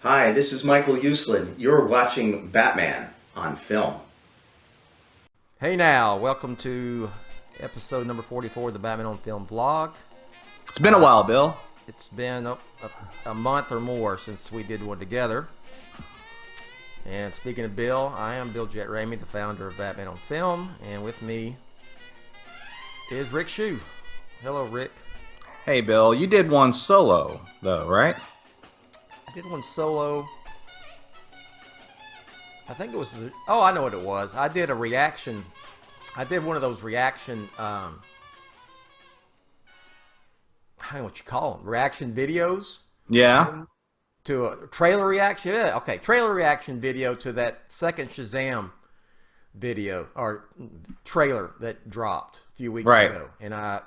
Hi, this is Michael Uslan. You're watching Batman on Film. Hey now, welcome to episode number 44 of the Batman on Film vlog. It's been a while, Bill. It's been a month or more since we did one together. And speaking of Bill, I am Bill Jett Ramey, the founder of Batman on Film, and with me is Rick Shew. Hello, Rick. Hey, Bill. You did one solo, though, right? I did one solo. I think it was... Oh, I know what it was. I did a reaction. I did one of those reaction... I don't know what you call them. Reaction videos? Yeah. To a trailer reaction? Yeah, okay. Trailer reaction video to that second Shazam video, or trailer that dropped a few weeks ago. And I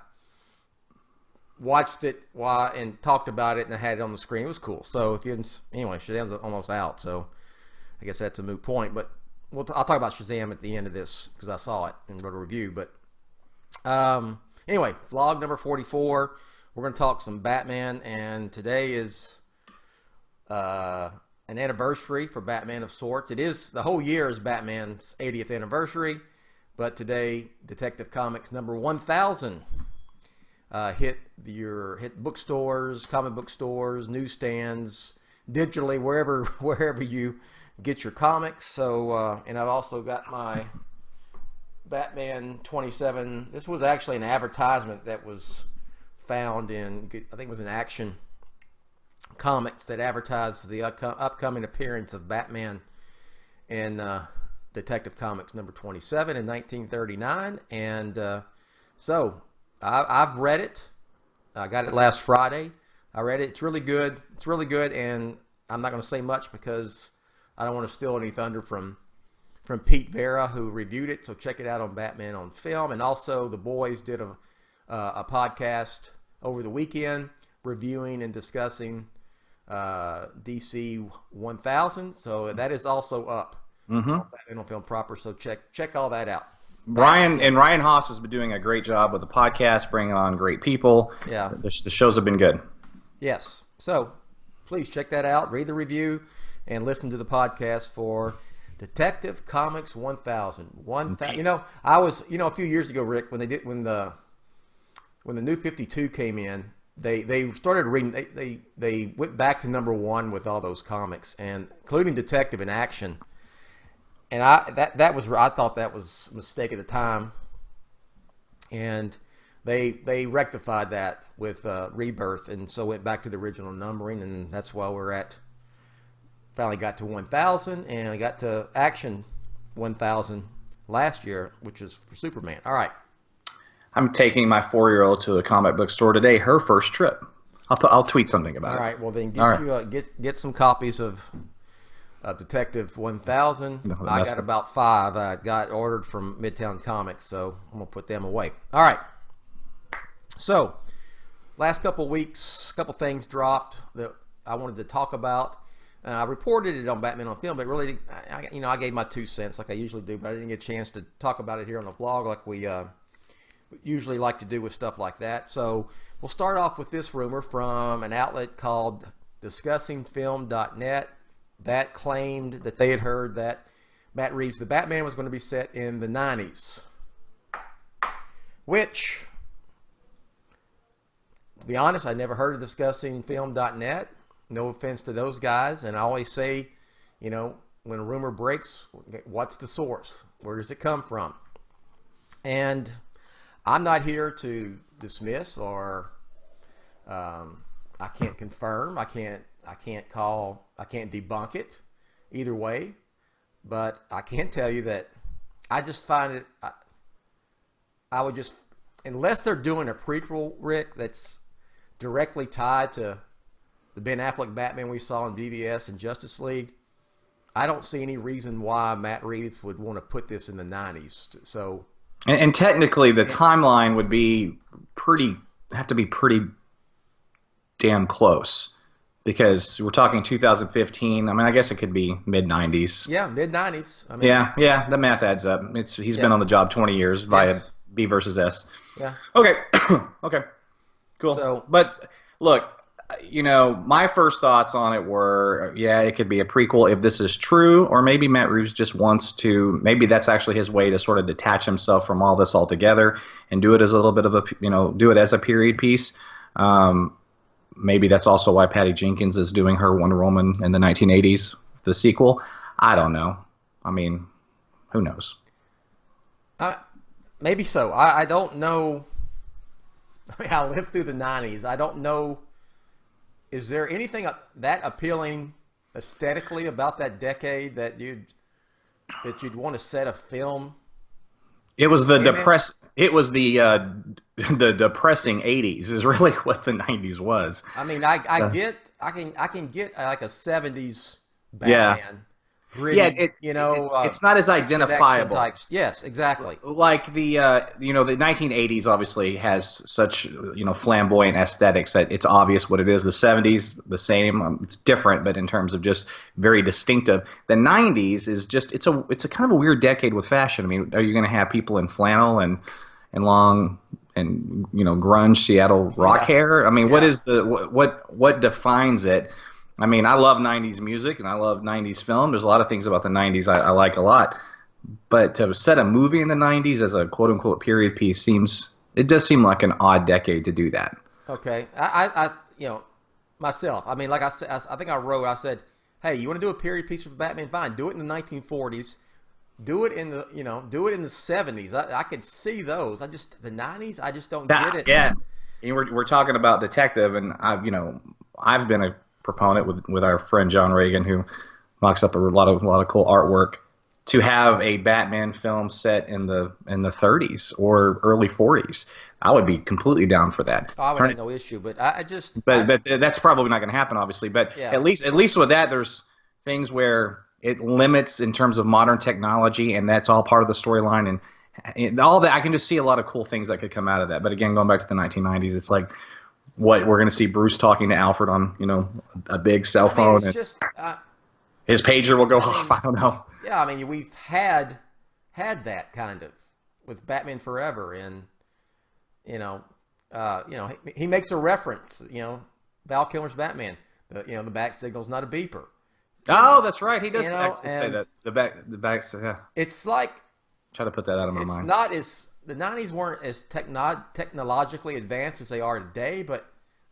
watched it and talked about it, and I had it on the screen. It was cool. So if you didn't... Anyway, Shazam's almost out, so... I guess that's a moot point, but I'll talk about Shazam at the end of this because I saw it and wrote a review. But anyway, vlog number 44. We're going to talk some Batman, and today is an anniversary for Batman of sorts. It is, the whole year is Batman's 80th anniversary, but today Detective Comics number 1000 hit bookstores, comic book stores, newsstands, digitally, wherever you get your comics. So and I've also got my Batman 27. This was actually an advertisement that was found in, I think it was in Action Comics, that advertised the upcoming appearance of Batman in Detective Comics number 27 in 1939. And so I've read it. I got it last Friday. I read it. It's really good. It's really good, and I'm not going to say much because I don't want to steal any thunder from Pete Vera, who reviewed it. So check it out on Batman on Film. And also, the boys did a podcast over the weekend reviewing and discussing DC 1000. So that is also up on Batman on Film proper. So check all that out. Ryan Haas has been doing a great job with the podcast, bringing on great people. Yeah, the shows have been good. Yes. So please check that out. Read the review. And listen to the podcast for Detective Comics 1000. You know, I was, a few years ago, Rick, when the New 52 came in, they started reading. They went back to number 1 with all those comics, and including Detective in Action. And I thought that was a mistake at the time, and they rectified that with Rebirth, and so went back to the original numbering, and that's why we're at. Finally got to 1000, and I got to Action 1000 last year, which is for Superman. All right. I'm taking my 4-year-old to a comic book store today. Her first trip. I'll tweet something about it. All right. Well, then get some copies of Detective 1000. No, I got about 5. I got ordered from Midtown Comics, so I'm gonna put them away. All right. So, last couple weeks, a couple things dropped that I wanted to talk about. I reported it on Batman on Film, but really, I gave my 2 cents like I usually do, but I didn't get a chance to talk about it here on the vlog like we usually like to do with stuff like that. So we'll start off with this rumor from an outlet called DiscussingFilm.net that claimed that they had heard that Matt Reeves' The Batman was going to be set in the 90s, which, to be honest, I never heard of DiscussingFilm.net. No offense to those guys, and I always say, when a rumor breaks, what's the source? Where does it come from? And I'm not here to dismiss or I can't confirm. I can't debunk it either way. But I can tell you that I just find it. I would just, unless they're doing a prequel, Rick, that's directly tied to the Ben Affleck Batman we saw in BVS and Justice League, I don't see any reason why Matt Reeves would want to put this in the 90s. So, and technically, the timeline would have to be pretty damn close, because we're talking 2015. I mean, I guess it could be mid 90s. Yeah, mid 90s. I mean, yeah, the math adds up. He's been on the job 20 years via B versus S. Yeah. Okay. Okay. Cool. So, but look, you know, my first thoughts on it were, yeah, it could be a prequel if this is true, or maybe Matt Reeves just wants to, maybe that's actually his way to sort of detach himself from all this altogether and do it as a little bit of a, you know, do it as a period piece. Um, Maybe that's also why Patty Jenkins is doing her Wonder Woman in the 1980s, the sequel. I don't know. I mean, who knows? Maybe so. I don't know. I mean, I lived through the 90s. I don't know. Is there anything that appealing aesthetically about that decade that you'd want to set a film? It was the in it? It was the depressing 80s is really what the 90s was. I mean, I can get like a 70s Yeah. Batman, gritty, Yeah, it's not as action identifiable. types. Yes, exactly. Like you know, the 1980s obviously has such, you know, flamboyant aesthetics that it's obvious what it is. The 70s the same. It's different, but in terms of just very distinctive. The 90s is just it's a kind of a weird decade with fashion. I mean, are you going to have people in flannel and long and, you know, grunge Seattle rock hair? I mean, what is the what defines it? I mean, I love 90s music and I love 90s film. There's a lot of things about the 90s I like a lot. But to set a movie in the 90s as a quote-unquote period piece does seem like an odd decade to do that. Okay, you know, myself. I mean, like I said, I think I said, hey, you want to do a period piece for Batman? Fine, do it in the 1940s. Do it in the 70s. I could see those. The 90s. I just don't get it. Yeah, and we're talking about detective, and I've been a proponent with our friend John Reagan, who mocks up a lot of cool artwork, to have a Batman film set in the 30s or early 40s. I would be completely down for that. I would have no issue, but but that's probably not going to happen, obviously. But yeah. at least with that, there's things where it limits in terms of modern technology, and that's all part of the storyline, and all that. I can just see a lot of cool things that could come out of that. But again, going back to the 1990s, it's like, what we're going to see Bruce talking to Alfred on, you know, a big cell phone, it's and just his pager will go off. I don't know. Yeah, I mean, we've had that kind of with Batman Forever, and he makes a reference. You know, Val Kilmer's Batman. The back signal's not a beeper. Oh, that's right. He does actually say and that. The back. Yeah. It's like, Try to put that out of my it's mind. not as the 90s weren't as technologically advanced as they are today, but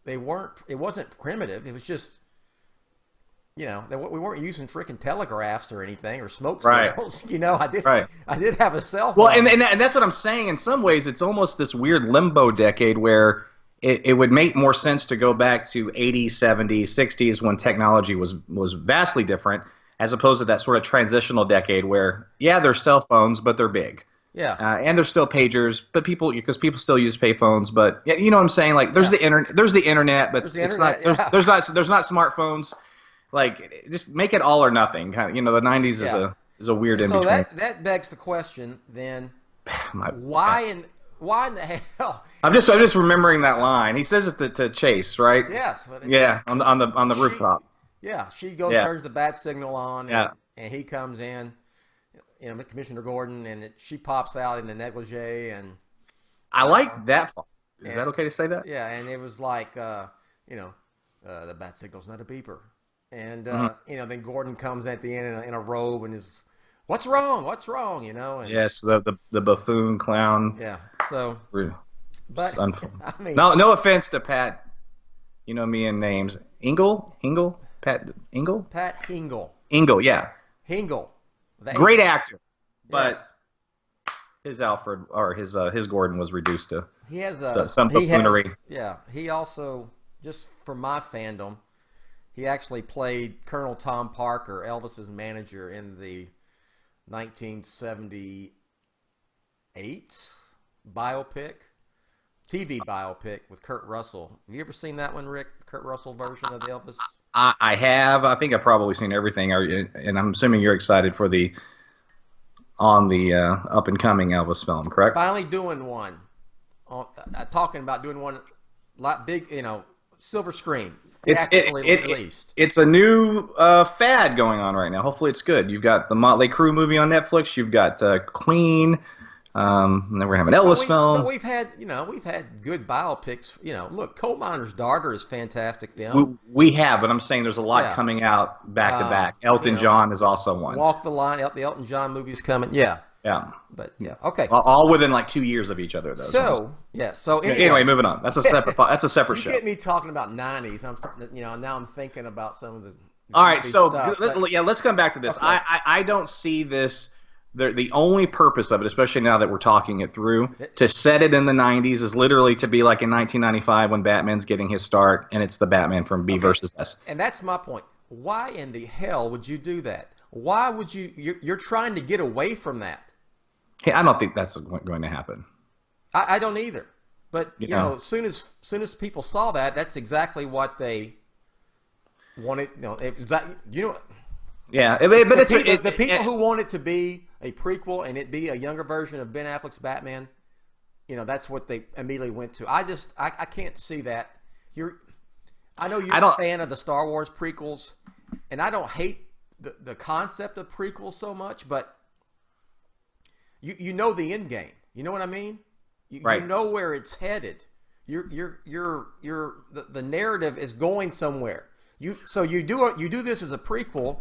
they weren't. It wasn't primitive. It was just, we weren't using freaking telegraphs or anything or smoke signals. I did have a cell phone. Well, and that's what I'm saying. In some ways, it's almost this weird limbo decade where it would make more sense to go back to 80s, 70s, 60s when technology was vastly different, as opposed to that sort of transitional decade where, yeah, there's cell phones, but they're big. Yeah. And there's still pagers, but people still use payphones. But you know what I'm saying? Like, there's the internet, but there's not smartphones. Like, just make it all or nothing. Kind of, the 90s is a weird in between. So that begs the question then: why in the hell? I'm just remembering that line. He says it to Chase, right? Yes. On the rooftop. Yeah, she goes turns the bat signal on. Yeah. And he comes in. Commissioner Gordon, and she pops out in the negligee, and I like that part. Is that okay to say that? Yeah, and it was like, the bat signal's not a beeper, and then Gordon comes at the end in a robe and is, what's wrong? And yes, the buffoon clown. Yeah. So, but I mean, no offense to Pat. You know me and names. Pat Hingle. Yeah. Hingle. Great actor, but his Alfred or his Gordon was reduced to some buffoonery. He also, just for my fandom, he actually played Colonel Tom Parker, Elvis's manager, in the 1978 TV biopic with Kurt Russell. Have you ever seen that one, Rick? The Kurt Russell version of the Elvis? I have. I think I've probably seen everything, and I'm assuming you're excited for the up and coming Elvis film, correct? Finally doing one. Talking about doing one, like big, silver screen. Released. It's a new fad going on right now. Hopefully, it's good. You've got the Motley Crue movie on Netflix. You've got Queen. And then we're having an Elvis film. But we've had good biopics. Look, Coal Miner's Daughter is a fantastic film. We have, but I'm saying there's a lot Yeah. coming out back to back. Elton John is also one. Walk the Line, the Elton John movie's coming. Yeah. Yeah. But yeah, okay. All within like 2 years of each other, though. So anyway, moving on. That's a separate show. You get me talking about '90s. Now I'm thinking about some of the. All right, so stuff, let's come back to this. Okay. I don't see this. The only purpose of it, especially now that we're talking it through, to set it in the 90s is literally to be like in 1995 when Batman's getting his start, and it's the Batman from B versus S. And that's my point. Why in the hell would you do that? Why would you? You're trying to get away from that. Hey, I don't think that's going to happen. I don't either. But as soon as people saw that, that's exactly what they wanted. Yeah, but the people who want it to be a prequel and it be a younger version of Ben Affleck's Batman, that's what they immediately went to. I can't see that. I know you're a fan of the Star Wars prequels, and I don't hate the concept of prequels so much, but you know the end game. You know what I mean? You know where it's headed. The narrative is going somewhere. You do this as a prequel,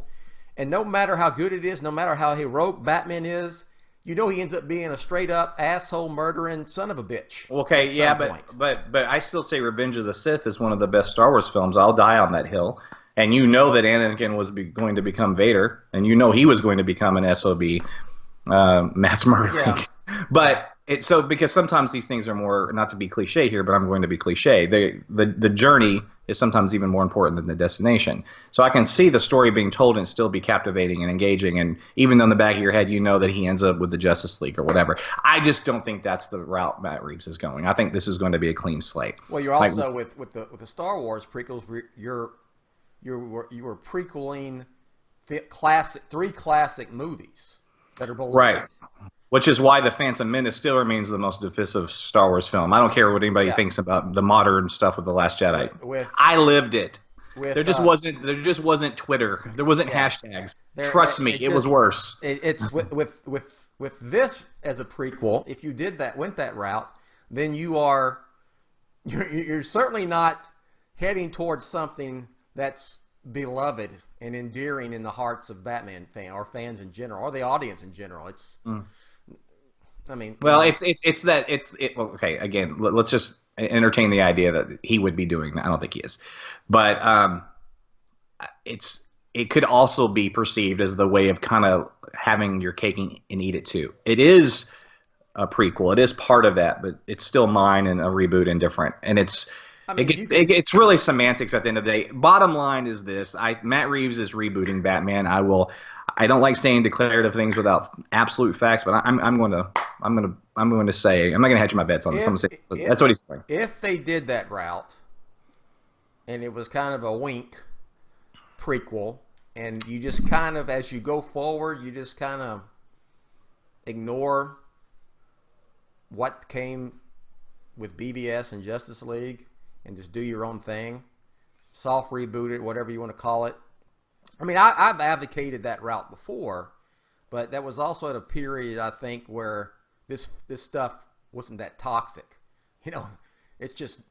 and no matter how good it is, no matter how heroic Batman is, he ends up being a straight up asshole murdering son of a bitch. Okay, yeah, but I still say Revenge of the Sith is one of the best Star Wars films. I'll die on that hill. And you know that Anakin was going to become Vader, and you know he was going to become an SOB, mass murdering. Yeah. But because sometimes these things are more, not to be cliche here, but I'm going to be cliche. The journey is sometimes even more important than the destination. So I can see the story being told and still be captivating and engaging, and even in the back of your head, you know that he ends up with the Justice League or whatever. I just don't think that's the route Matt Reeves is going. I think this is going to be a clean slate. Well, you're also with the Star Wars prequels, you were prequeling three classic movies that are beloved. Right. Which is why The Phantom Menace still remains the most divisive Star Wars film. I don't care what anybody thinks about the modern stuff with The Last Jedi. I lived it. There just wasn't Twitter. There wasn't hashtags. Trust me, it was worse. It's with this as a prequel. If you went that route, then you're certainly not heading towards something that's beloved and endearing in the hearts of Batman fans in general, or the audience in general. It's. I mean, well, okay. Again, let's just entertain the idea that he would be doing that. I don't think he is, but it could also be perceived as the way of kind of having your cake and eat it too. It is a prequel. It is part of that, but it's still mine and a reboot and different. And it's really semantics at the end of the day. Bottom line is this: Matt Reeves is rebooting Batman. I don't like saying declarative things without absolute facts, but I'm going to say I'm not going to hedge my bets on this. I'm going to say that's what he's doing. If they did that route, and it was kind of a wink prequel, and you just kind of, as you go forward, you just kind of ignore what came with BVS and Justice League, and just do your own thing, soft reboot it, whatever you want to call it. I mean, I've advocated that route before, but that was also at a period, I think, where this stuff wasn't that toxic. It's just,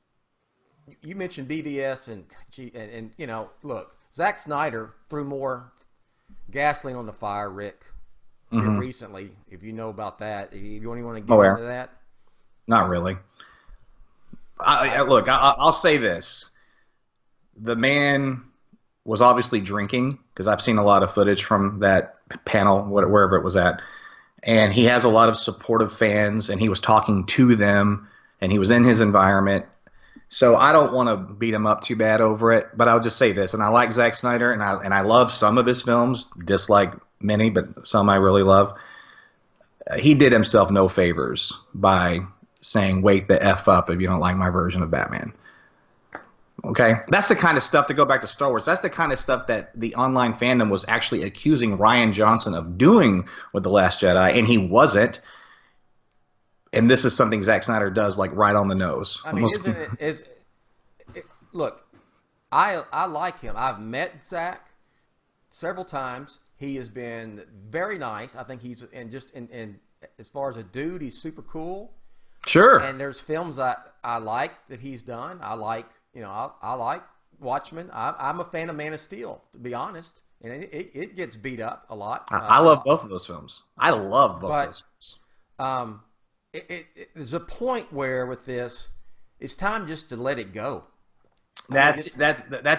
you mentioned BVS and look, Zack Snyder threw more gasoline on the fire, Rick, recently, if you know about that. If you want to get into that? Not really. Look, I'll say this. The man was obviously drinking, because I've seen a lot of footage from that panel, wherever it was at. And he has a lot of supportive fans, and he was talking to them, and he was in his environment. So I don't want to beat him up too bad over it, but I'll just say this. And I like Zack Snyder, and I love some of his films, dislike many, but some I really love. He did himself no favors by saying, wake the F up if you don't like my version of Batman. Okay, that's the kind of stuff, to go back to Star Wars, that's the kind of stuff that the online fandom was actually accusing Rian Johnson of doing with The Last Jedi, and he wasn't. And this is something Zack Snyder does, like, right on the nose. I mean, look, I like him. I've met Zack several times. He has been very nice. I think he's, and as far as a dude, he's super cool. Sure. And there's films I like that he's done. I like, I like Watchmen. I'm a fan of Man of Steel, to be honest. And it gets beat up a lot. I love both of those films. I love both of those films. There's a point where with this, it's time just to let it go. That's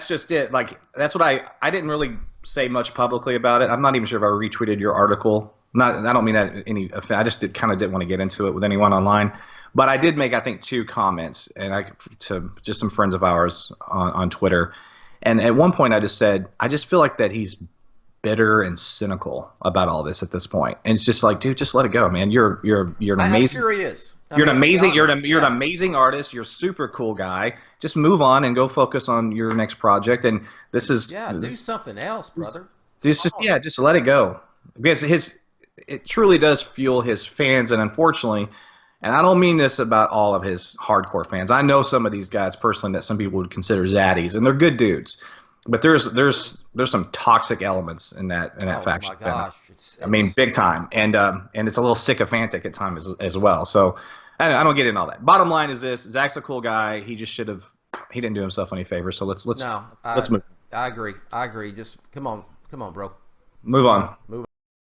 just it. Like, that's what I didn't really say much publicly about it. I'm not even sure if I retweeted your article. I don't mean that any offense. I just kind of didn't want to get into it with anyone online. But I did make, I think, 2 comments to just some friends of ours on Twitter. And at one point I just said, I just feel like that he's bitter and cynical about all this at this point. And it's just like, dude, just let it go, man. You're an amazing. I'm sure he is. You're an amazing artist. You're a super cool guy. Just move on and go focus on your next project. And this is do something else, brother. Just let it go, because it truly does fuel his fans. And unfortunately, and I don't mean this about all of his hardcore fans. I know some of these guys personally that some people would consider zaddies, and they're good dudes. But there's some toxic elements in that faction. Oh my gosh! I mean, big time, and it's a little sycophantic at times as well. So I don't get into all that. Bottom line is this: Zach's a cool guy. He just should have. He didn't do himself any favors. So let's move. I agree. Just come on, bro. Move on. Move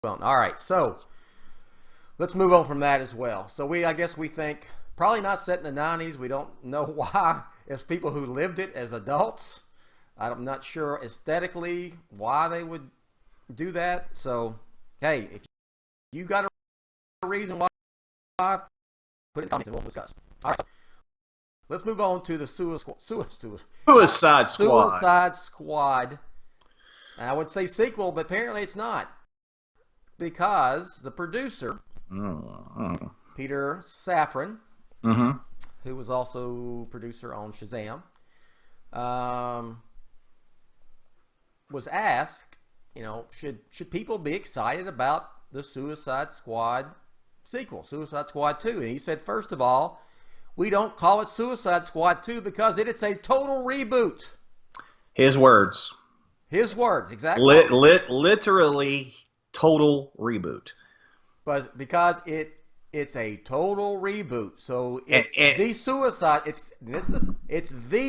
on. All right, so let's move on from that as well. So I guess we think probably not set in the 90s. We don't know why, as people who lived it as adults. I'm not sure aesthetically why they would do that. So, hey, if you got a reason why, put it in the comments and we'll discuss. All right, let's move on to the Suicide Squad. I would say sequel, but apparently it's not, because the producer, Peter Safran, who was also producer on Shazam, was asked, should people be excited about the Suicide Squad sequel, Suicide Squad 2? And he said, first of all, we don't call it Suicide Squad 2 because it's a total reboot. His words, exactly. Literally total reboot. But because it's a total reboot, so it's the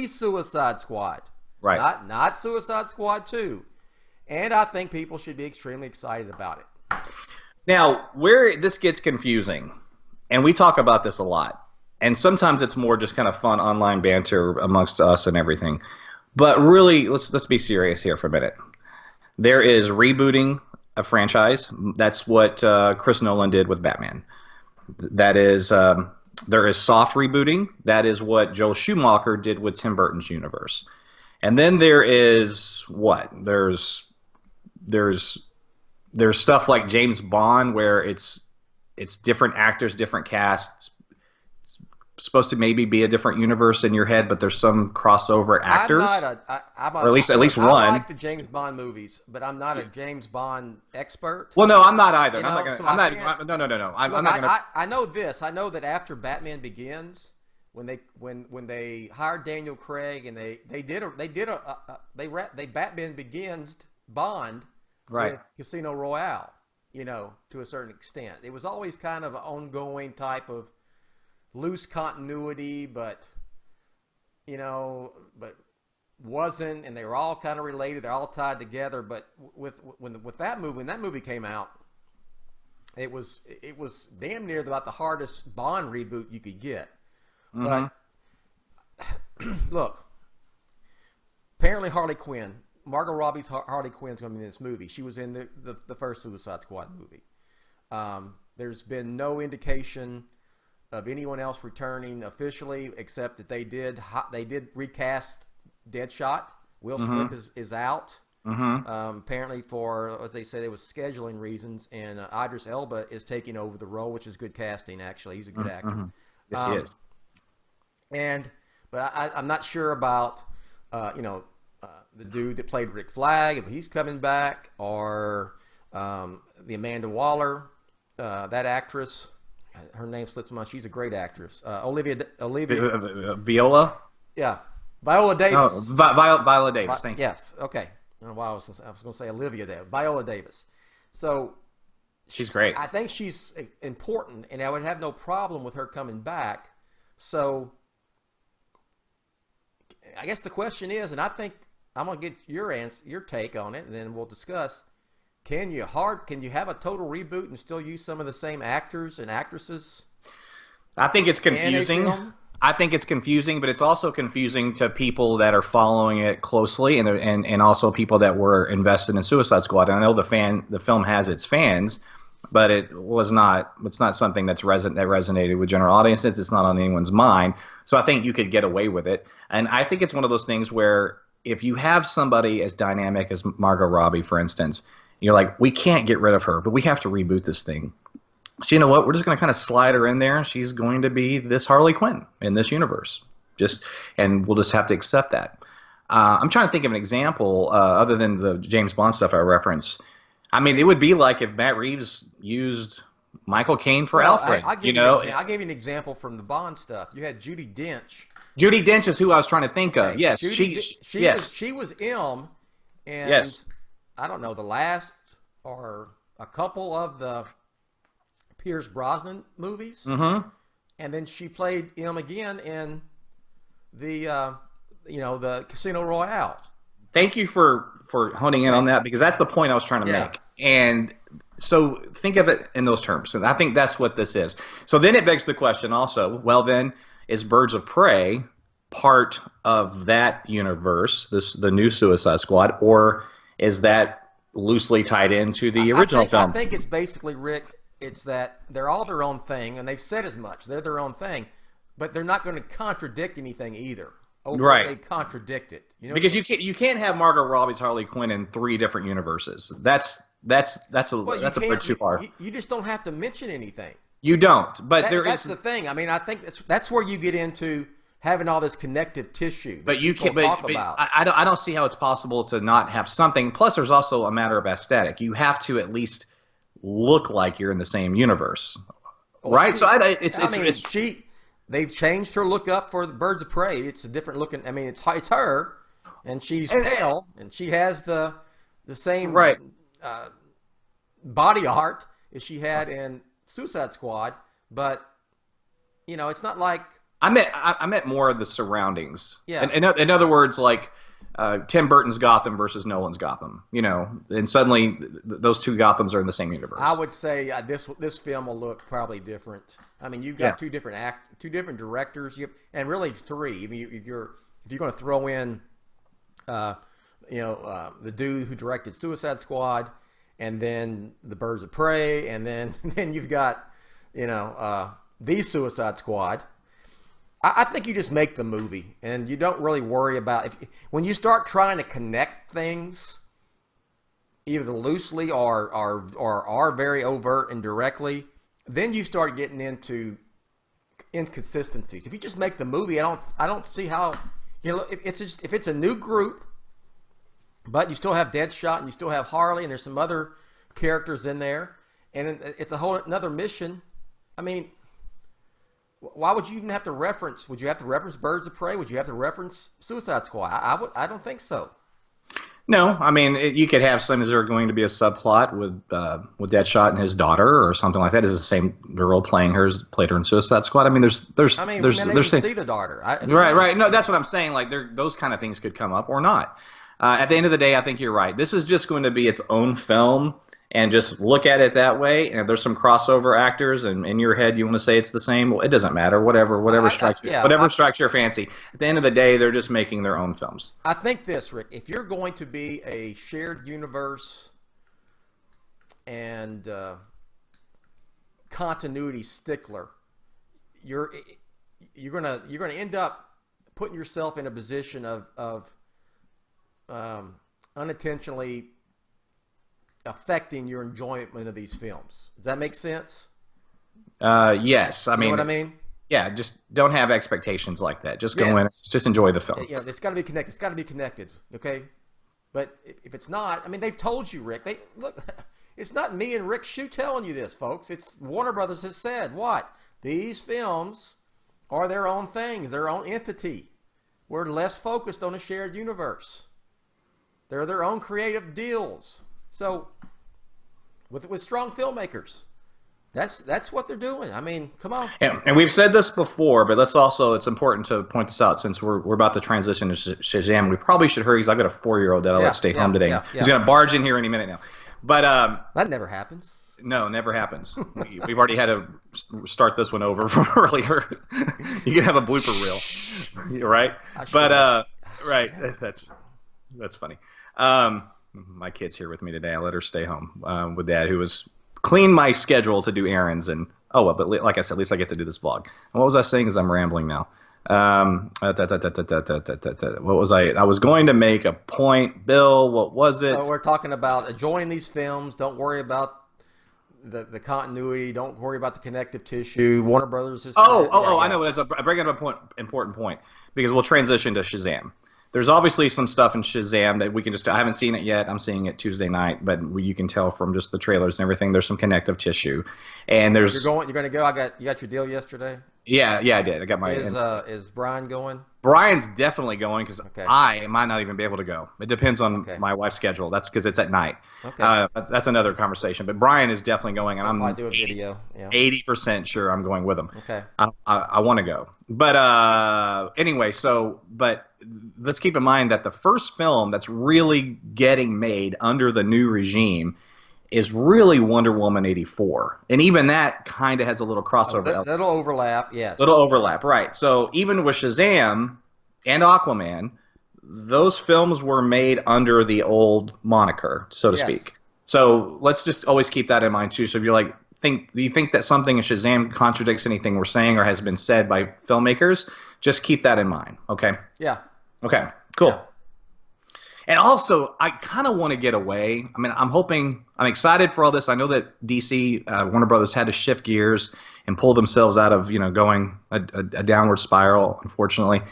Suicide Squad. Right. Not Suicide Squad 2. And I think people should be extremely excited about it. Now, where this gets confusing, and we talk about this a lot, and sometimes it's more just kind of fun online banter amongst us and everything. But really, let's be serious here for a minute. There is rebooting a franchise. That's what Chris Nolan did with Batman. That is, there is soft rebooting. That is what Joel Schumacher did with Tim Burton's universe. And then there is what? There's stuff like James Bond, where it's different actors, different casts. It's supposed to maybe be a different universe in your head, but there's some crossover actors. Or at least one. I like the James Bond movies, but I'm not a James Bond expert. Well, no, I'm not either. No. I know this. I know that after Batman Begins, when they hired Daniel Craig and they Batman Begins Bond, right, with Casino Royale, to a certain extent. It was always kind of an ongoing type of loose continuity, but wasn't, and they were all kind of related. They're all tied together. But with that movie, when that movie came out, it was damn near about the hardest Bond reboot you could get. But look, apparently Margot Robbie's Harley Quinn's going to be in this movie. She was in the first Suicide Squad movie. There's been no indication of anyone else returning officially, except that they did recast Deadshot. Will Smith is out. Apparently for, as they said, it was scheduling reasons, and Idris Elba is taking over the role, which is good casting, actually. He's a good actor. Yes, he is. But I'm not sure about, the dude that played Rick Flag, if he's coming back, or the Amanda Waller, that actress. Her name slips my mind. She's a great actress. Olivia Viola? Yeah. Viola Davis. Oh, Viola Davis, thank you. Yes, okay. I don't know why I was going to say Olivia there. Viola Davis. So She's great. I think she's important, and I would have no problem with her coming back. So I guess the question is, and I think I'm gonna get your take on it, and then we'll discuss. Can you have a total reboot and still use some of the same actors and actresses? I think it's confusing. I think it's confusing, but it's also confusing to people that are following it closely, and also people that were invested in Suicide Squad. And I know the film has its fans, but it's not something that resonated with general audiences. It's not on anyone's mind. So I think you could get away with it. And I think it's one of those things where if you have somebody as dynamic as Margot Robbie, for instance, you're like, we can't get rid of her, but we have to reboot this thing. So you know what? We're just going to kind of slide her in there. She's going to be this Harley Quinn in this universe. And we'll just have to accept that. I'm trying to think of an example other than the James Bond stuff I referenced. I mean, it would be like if Matt Reeves used Michael Caine for Alfred. I gave you an example from the Bond stuff. You had Judi Dench. Judi Dench is who I was trying to think of. Okay. Yes, she was M, and yes. I don't know, the last or a couple of the Pierce Brosnan movies, and then she played M again in the the Casino Royale. Thank you for honing in on that, because that's the point I was trying to make. And so think of it in those terms, and I think that's what this is. So then it begs the question also, well then, is Birds of Prey part of that universe, the new Suicide Squad, or is that loosely tied into the original film? I think it's basically, Rick, it's that they're all their own thing, and they've said as much. They're their own thing, but they're not going to contradict anything either. They contradict it. You know, because you can't have Margot Robbie's Harley Quinn in 3 different universes. That's a bridge too far. You just don't have to mention anything. You don't, but that's the thing. I mean, I think that's where you get into having all this connective tissue. But you can't talk about. I don't see how it's possible to not have something. Plus, there's also a matter of aesthetic. You have to at least look like you're in the same universe, right? They've changed her look up for the Birds of Prey. It's a different looking. I mean, it's her, and she's pale, and she has the same body art as she had in Suicide Squad. But it's not like I meant more of the surroundings. Yeah. In other words, like Tim Burton's Gotham versus Nolan's Gotham. And suddenly those 2 Gothams are in the same universe. I would say this film will look probably different. I mean, you've got 2 different directors, and really 3. I mean, if you're going to throw in, the dude who directed Suicide Squad, and then the Birds of Prey, and then you've got, the Suicide Squad. I think you just make the movie, and you don't really worry about when you start trying to connect things, either loosely or are very overt and directly. Then you start getting into inconsistencies. If you just make the movie, I don't see how if it's a new group, but you still have Deadshot and you still have Harley and there's some other characters in there, and it's a whole another mission. I mean, why would you even have to reference? Would you have to reference Birds of Prey? Would you have to reference Suicide Squad? I don't think so. No, I mean you could have some. Is there going to be a subplot with Deadshot and his daughter or something like that? Is the same girl played her in Suicide Squad? I mean, there's see the daughter. Right. No, that's what I'm saying. Like those kind of things could come up or not. At the end of the day, I think you're right. This is just going to be its own film, and just look at it that way. And if there's some crossover actors, and in your head you want to say it's the same, well, it doesn't matter. Whatever strikes your fancy. At the end of the day, they're just making their own films. I think this, Rick, if you're going to be a shared universe and continuity stickler, you're gonna end up putting yourself in a position of unintentionally affecting your enjoyment of these films. Does that make sense? Yes. I mean, know what I mean? Yeah, just don't have expectations like that. Just go in, just enjoy the film. Yeah, it's got to be connected. It's got to be connected, okay? But if it's not, I mean, they've told you, Rick. Look, it's not me and Rick Shew telling you this, folks. It's Warner Brothers has said what? These films are their own things, their own entity. We're less focused on a shared universe. They're their own creative deals. So with strong filmmakers. That's what they're doing. I mean, come on. And we've said this before, but it's important to point this out since we're about to transition to Shazam. We probably should hurry because I've got a 4-year-old that I let stay home today. He's going to barge in here any minute now. But that never happens. No, never happens. We've already had to start this one over from earlier. You can have a blooper reel, right? But right, that's funny. My kid's here with me today. I let her stay home with Dad, who was clean my schedule to do errands, and but like I said, at least I get to do this vlog. And what was I saying? Because I'm rambling now. What was I? I was going to make a point, Bill. What was it? We're talking about enjoying these films. Don't worry about the continuity. Don't worry about the connective tissue. Warner Brothers is. I know. I bring up an important point because we'll transition to Shazam. There's obviously some stuff in Shazam that we can I haven't seen it yet. I'm seeing it Tuesday night, but you can tell from just the trailers and everything. There's some connective tissue, and there's. You're going to go. You got your deal yesterday. Yeah, I did. I got my. Is Brian going? Brian's definitely going because I might not even be able to go. It depends on my wife's schedule. That's because it's at night. Okay. That's another conversation. But Brian is definitely going, and I'm do a video. 80% sure I'm going with him. Okay. I want to go. But anyway, but let's keep in mind that the first film that's really getting made under the new regime is really Wonder Woman 84. And even that kind of has a little crossover. Little overlap, yes. Little overlap, right. So even with Shazam and Aquaman, those films were made under the old moniker, so to speak. So let's just always keep that in mind, too. So if you're like, do you think that something in Shazam contradicts anything we're saying or has been said by filmmakers? Just keep that in mind, okay? Yeah. Okay, cool. Yeah. And also, I kind of want to get away. I mean, I'm excited for all this. I know that DC, Warner Brothers, had to shift gears and pull themselves out of, going a downward spiral, unfortunately.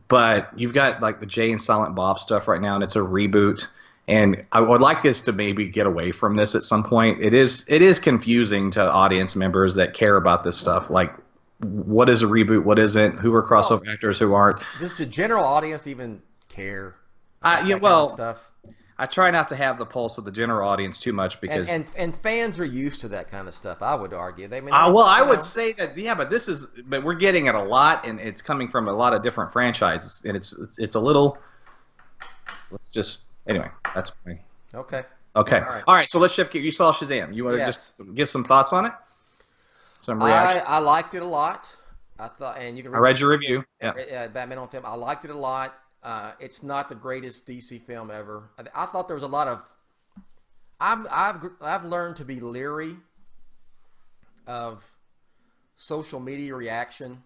But you've got like the Jay and Silent Bob stuff right now, and it's a reboot. And I would like this to maybe get away from this at some point. It is confusing to audience members that care about this stuff. Like, what is a reboot? What isn't? Who are crossover actors? Who aren't? Does the general audience even care? Stuff. I try not to have the pulse of the general audience too much because and fans are used to that kind of stuff. I would argue. I would say that but we're getting it a lot, and it's coming from a lot of different franchises, and it's a little. Let's just anyway. That's me. Okay. All right. So let's shift gears. You saw Shazam. You want to just give some thoughts on it? Some reaction. I liked it a lot. I thought, and you can. I read your review. Yeah. Batman on Film. I liked it a lot. It's not the greatest DC film ever. I thought there was a lot of. I've learned to be leery of social media reaction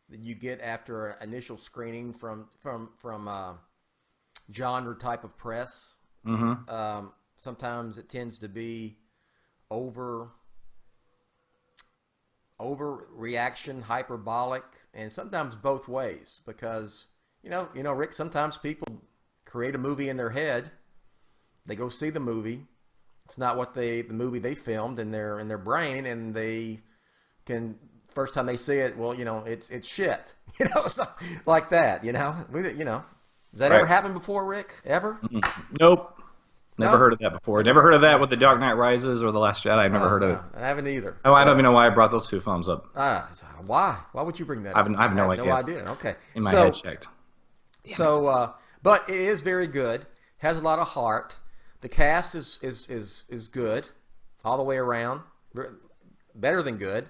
that you get after an initial screening from genre type of press. Mm-hmm. Sometimes it tends to be over reaction, hyperbolic, and sometimes both ways because. Rick, sometimes people create a movie in their head. They go see the movie. It's not what the movie they filmed in their brain, and they can first time they see it, well, it's shit. Something like that. Does that ever happen before, Rick? Ever? Nope. Never heard of that before. Never heard of that with The Dark Knight Rises or The Last Jedi. I've never heard of it. I haven't either. Oh, I don't even know why I brought those two films up. Why? Why would you bring that up? I have no idea. No idea. Okay. In my head checked. So, but it is very good. Has a lot of heart. The cast is good all the way around. Better than good.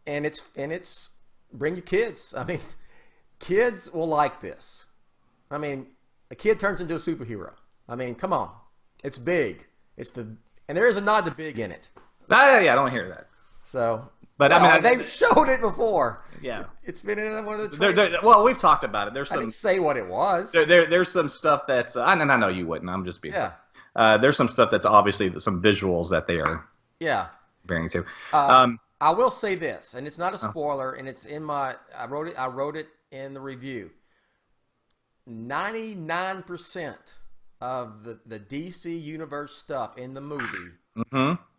And it's bring your kids. I mean, kids will like this. I mean, a kid turns into a superhero. I mean, come on. It's big. And there is a nod to big in it. Yeah, I don't hear that. So, but they've showed it before. Yeah, it's been in one of the trailers. Well, we've talked about it. I didn't say what it was. There's some stuff that's I know you wouldn't. I'm just being. Yeah. There's some stuff that's obviously some visuals that they are. Yeah. Bearing to. I will say this, and it's not a spoiler, and it's in my. I wrote it in the review. 99% of the DC Universe stuff in the movie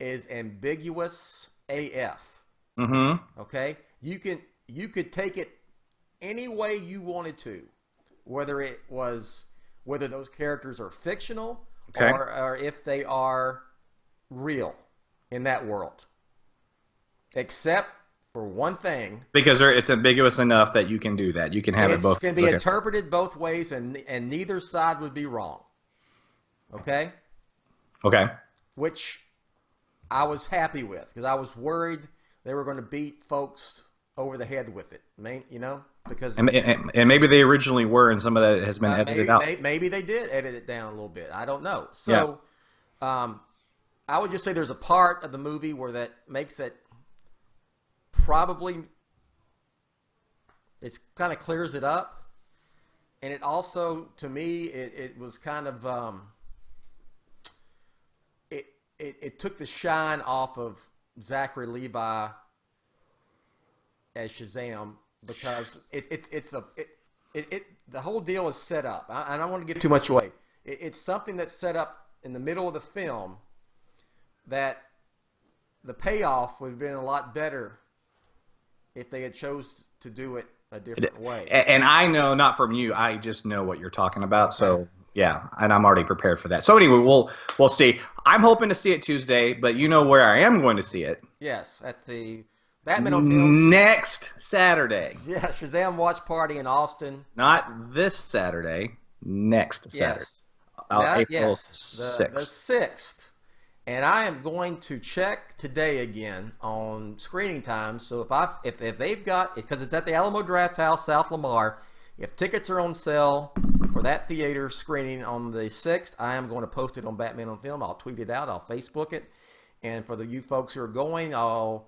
is ambiguous AF. Mm-hmm. Okay, you could take it any way you wanted to, whether those characters are fictional or if they are real in that world, except for one thing. Because it's ambiguous enough that you can do that. You can have it both. It can be interpreted both ways, and neither side would be wrong. Okay? Okay. Which I was happy with, because I was worried they were going to beat folks over the head with it. Because and maybe they originally were, and some of that has been edited out. Maybe they did edit it down a little bit. I don't know. So, I would just say there's a part of the movie where that makes it probably, it kind of clears it up, and it also, to me, it was kind of it took the shine off of Zachary Levi as Shazam, because the whole deal is set up. I don't want to give too much away. It's something that's set up in the middle of the film that the payoff would have been a lot better if they had chose to do it a different way. And I know, not from you, I just know what you're talking about. Okay. So yeah, and I'm already prepared for that. So anyway, we'll see. I'm hoping to see it Tuesday, but you know where I am going to see it? Yes, at the Batman on Film next Saturday. Yeah, Shazam watch party in Austin. Not this Saturday, next Saturday. Yes. April 6th. The 6th. And I am going to check today again on screening times. So if they've got, because it's at the Alamo Drafthouse, South Lamar, if tickets are on sale for that theater screening on the 6th, I am going to post it on Batman on Film. I'll tweet it out. I'll Facebook it. And for you folks who are going, you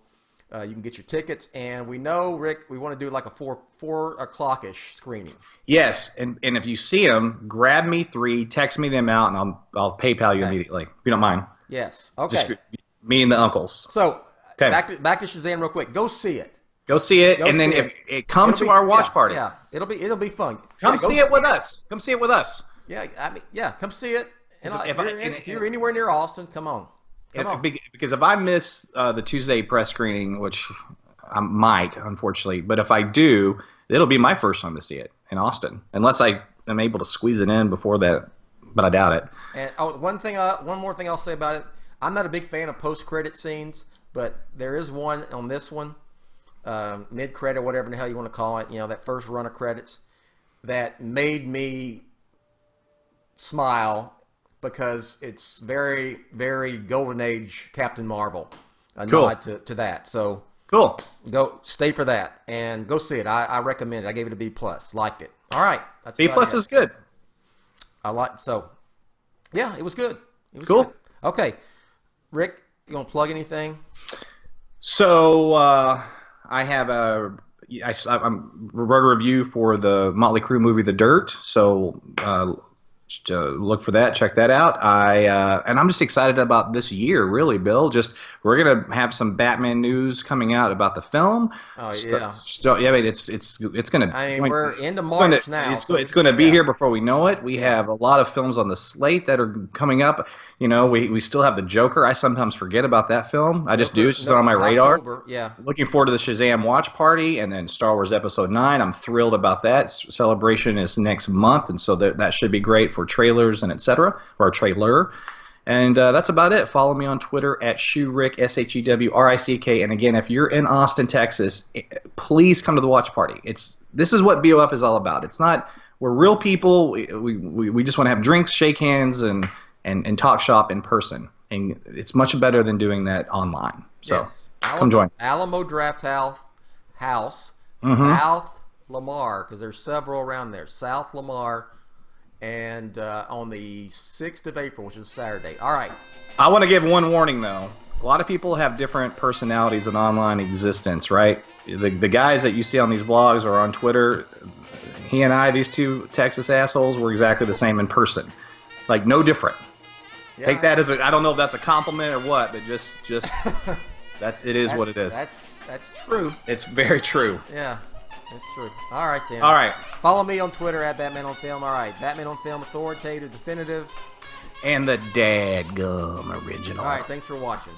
can get your tickets. And we know, Rick, we want to do like a 4 o'clock-ish screening. Yes, and if you see them, grab me 3, text me them out, and I'll PayPal you immediately, if you don't mind. Yes. Okay. Just me and the uncles. So back to Shazam real quick. Go see it. Go see it, and then if it come to our watch party. Yeah, it'll be fun. Come see it with us. Come see it with us. Yeah, come see it. And if you're anywhere near Austin, come on. Because if I miss the Tuesday press screening, which I might, unfortunately, but if I do, it'll be my first time to see it in Austin, unless I am able to squeeze it in before that, but I doubt it. And one more thing I'll say about it. I'm not a big fan of post-credit scenes, but there is one on this one, mid-credit, whatever the hell you want to call it, that first run of credits, that made me smile, because it's very, very golden age Captain Marvel. A nod to that. So cool. Go stay for that and go see it. I recommend it. I gave it a B+. Liked it. All right. That's B+ is good. Yeah, it was good. It was cool. Good. Okay. Rick, you want to plug anything? So I have I wrote a review for the Motley Crue movie The Dirt. So look for that, check that out. And I'm just excited about this year, really, Bill. We're gonna have some Batman news coming out about the film. Oh yeah. Yeah, I mean, it's gonna. I mean, we're into March now. It's going to be here before we know it. We have a lot of films on the slate that are coming up. We still have the Joker. I sometimes forget about that film. I just do. It's just on my radar. October, yeah. Looking forward to the Shazam watch party, and then Star Wars Episode 9. I'm thrilled about that. Celebration is next month, and so that should be great for trailers and etc. or a trailer. And that's about it. Follow me on Twitter at ShewRick, ShewRick. And again, if you're in Austin, Texas, please come to the watch party. This is what BOF is all about. It's not, we're real people. We just want to have drinks, shake hands, and talk shop in person. And it's much better than doing that online. So yes. Come join us. Alamo Drafthouse, South Lamar, because there's several around there. South Lamar. And on the 6th of April, which is Saturday. All right. I want to give one warning, though. A lot of people have different personalities in online existence, right? The guys that you see on these blogs or on Twitter, he and I, these two Texas assholes, were exactly the same in person. Like, no different. Yeah, take that as I don't know if that's a compliment or what, but just it is what it is. That's true. It's very true. Yeah. That's true. All right, then. All right. Follow me on Twitter at Batman on Film. All right. Batman on Film, authoritative, definitive. And the dadgum original. All right. Thanks for watching.